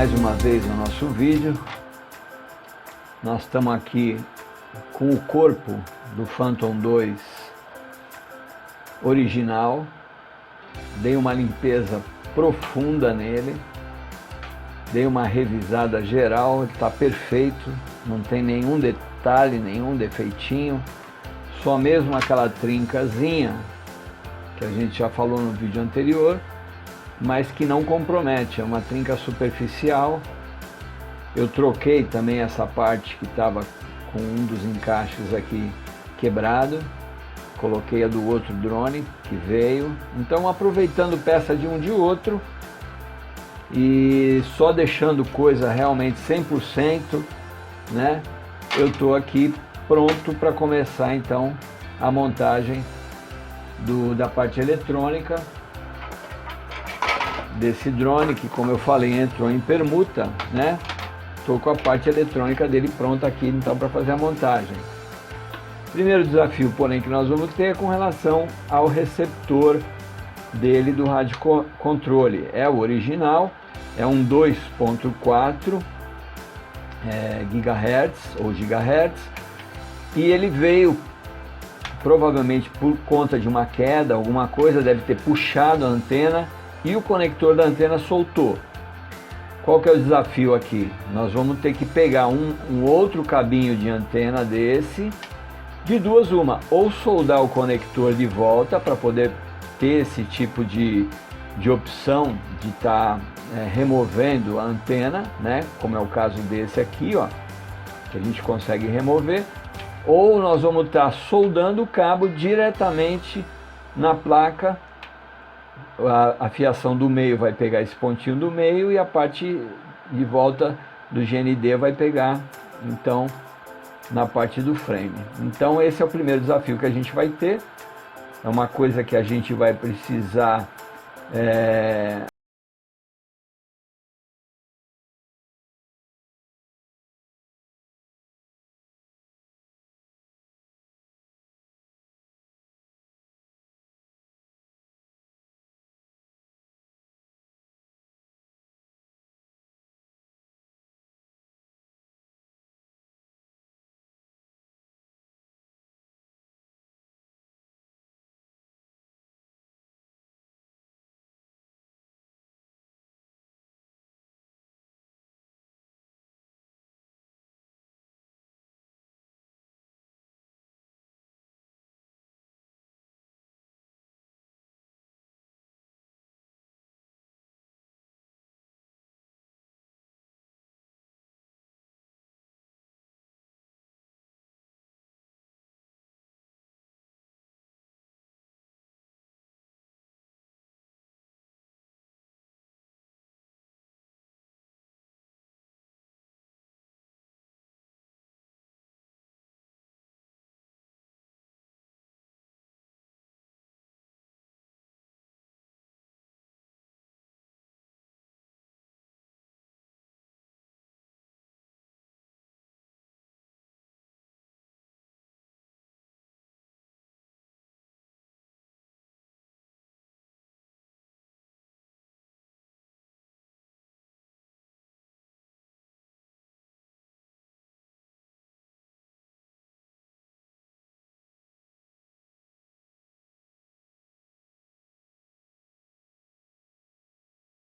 mais uma vez no nosso vídeo. Nós estamos aqui com o corpo do Phantom 2 original. Dei uma limpeza profunda nele, dei uma revisada geral, ele está perfeito, não tem nenhum detalhe, nenhum defeitinho, só mesmo aquela trincazinha que a gente já falou no vídeo anterior, mas que não compromete, é uma trinca superficial. Eu troquei também essa parte que estava com um dos encaixes aqui quebrado, coloquei a do outro drone que veio. Então, aproveitando peça de um de outro e só deixando coisa realmente 100%, né? Eu estou aqui pronto para começar então a montagem da parte eletrônica desse drone, que, como eu falei, entrou em permuta, né? Estou com a parte eletrônica dele pronta aqui então para fazer a montagem. Primeiro desafio, porém, que nós vamos ter é com relação ao receptor dele do rádio controle. É o original, é um 2.4 GHz ou gigahertz, e ele veio provavelmente por conta de uma queda, alguma coisa deve ter puxado a antena e o conector da antena soltou. Qual que é o desafio aqui? Nós vamos ter que pegar um outro cabinho de antena desse, de duas uma, ou soldar o conector de volta para poder ter esse tipo de opção de estar removendo a antena, né? Como é o caso desse aqui, ó, que a gente consegue remover, ou nós vamos estar soldando o cabo diretamente na placa. A fiação do meio vai pegar esse pontinho do meio e a parte de volta do GND vai pegar então na parte do frame. Então esse é o primeiro desafio que a gente vai ter. É uma coisa que a gente vai precisar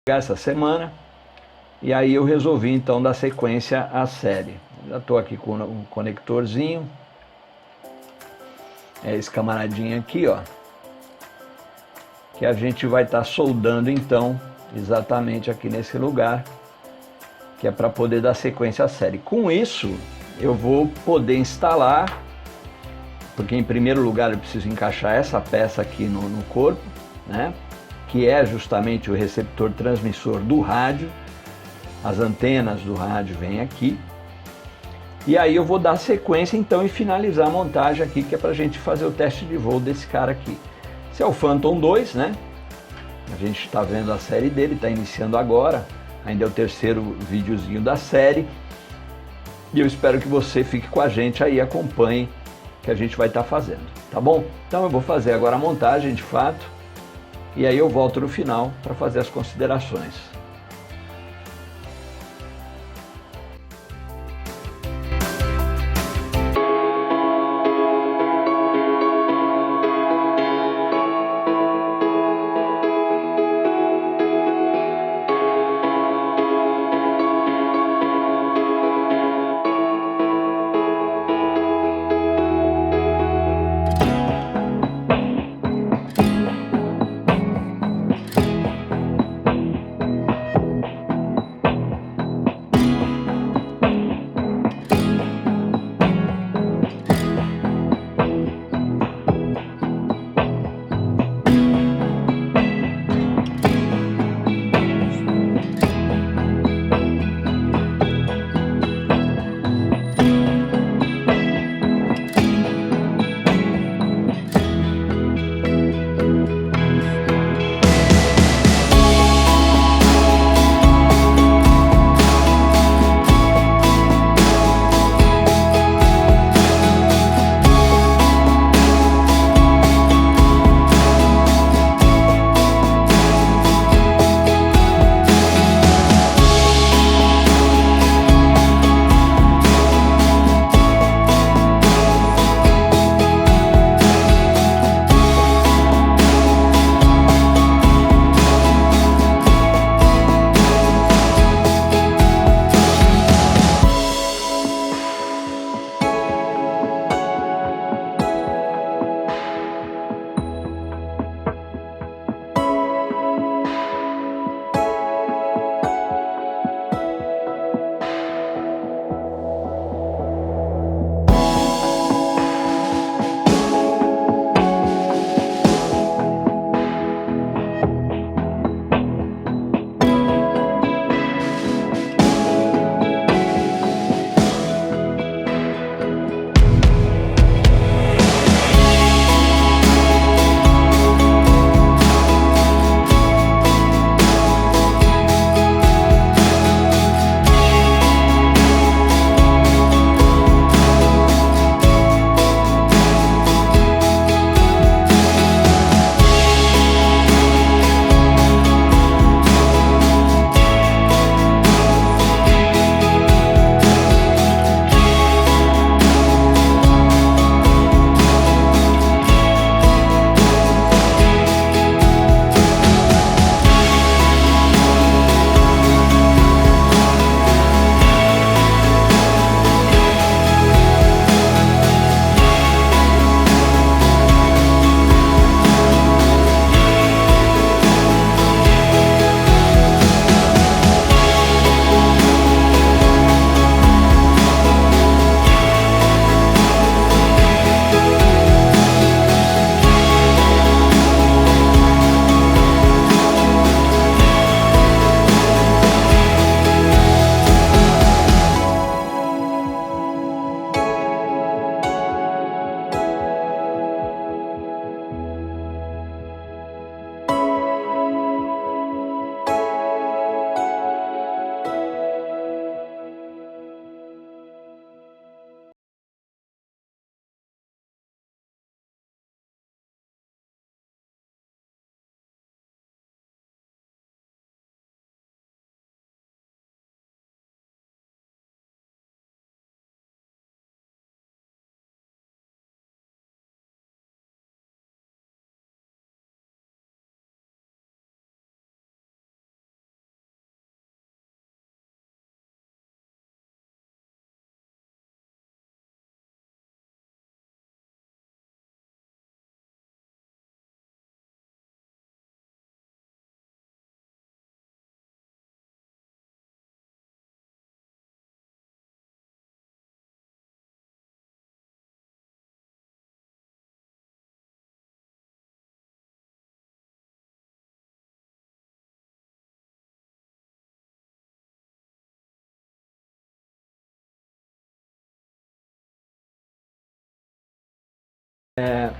essa semana, e aí eu resolvi então dar sequência à série. Já estou aqui com um conectorzinho, é esse camaradinho aqui, ó, que a gente vai estar soldando então exatamente aqui nesse lugar, que é para poder dar sequência à série. Com isso eu vou poder instalar, porque em primeiro lugar eu preciso encaixar essa peça aqui no corpo, né? Que é justamente o receptor transmissor do rádio. As antenas do rádio vêm aqui. E aí eu vou dar sequência então e finalizar a montagem aqui, que é para a gente fazer o teste de voo desse cara aqui. Esse é o Phantom 2, né? A gente está vendo a série dele, está iniciando agora. Ainda é o terceiro videozinho da série. E eu espero que você fique com a gente aí, acompanhe o que a gente vai estar fazendo, tá bom? Então eu vou fazer agora a montagem de fato. E aí eu volto no final para fazer as considerações.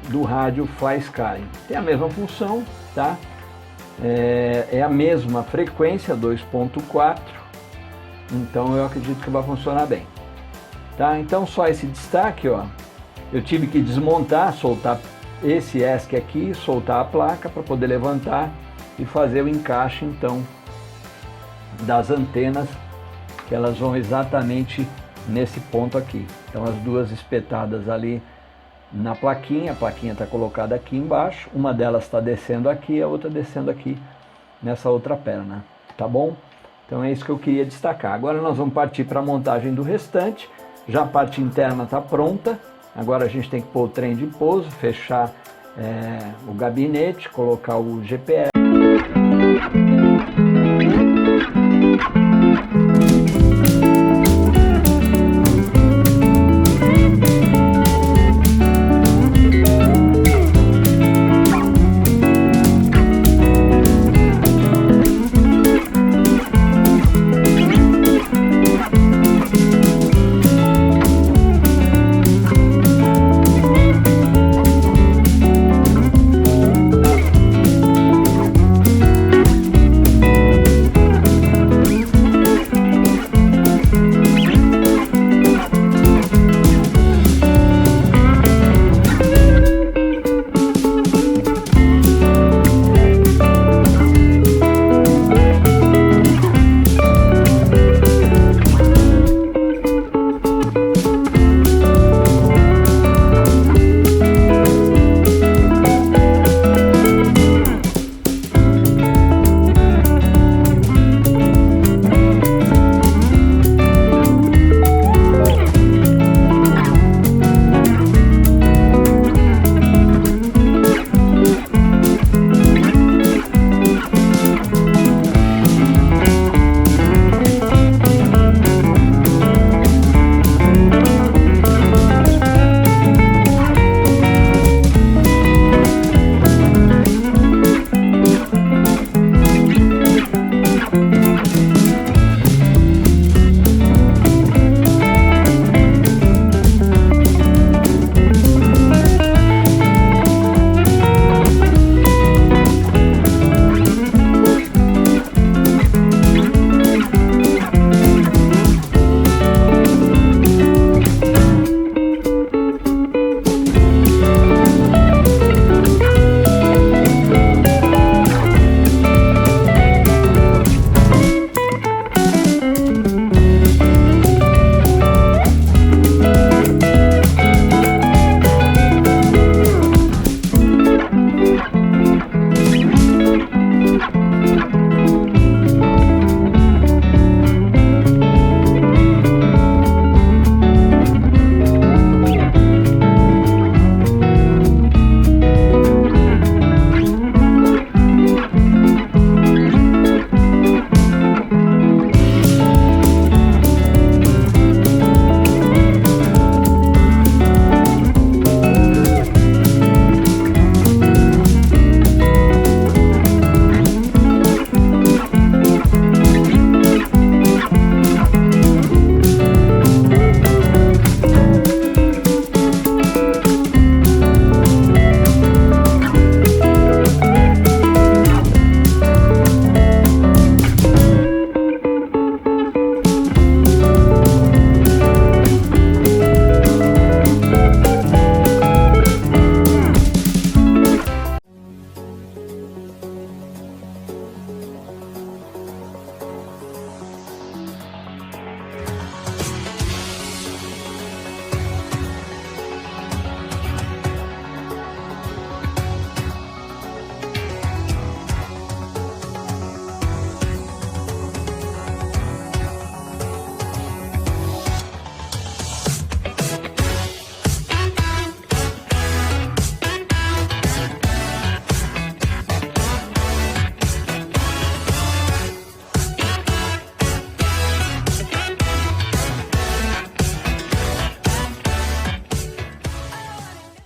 do rádio Fly Sky. Tem a mesma função, tá? É a mesma frequência, 2.4, então eu acredito que vai funcionar bem. Tá? Então só esse destaque, ó, eu tive que desmontar, soltar esse ESC aqui, soltar a placa para poder levantar e fazer o encaixe então das antenas, que elas vão exatamente nesse ponto aqui. Então as duas espetadas ali na plaquinha, a plaquinha está colocada aqui embaixo, uma delas está descendo aqui, a outra descendo aqui nessa outra perna, tá bom? Então é isso que eu queria destacar. Agora nós vamos partir para a montagem do restante. Já a parte interna está pronta, agora a gente tem que pôr o trem de pouso, fechar o gabinete, colocar o GPS.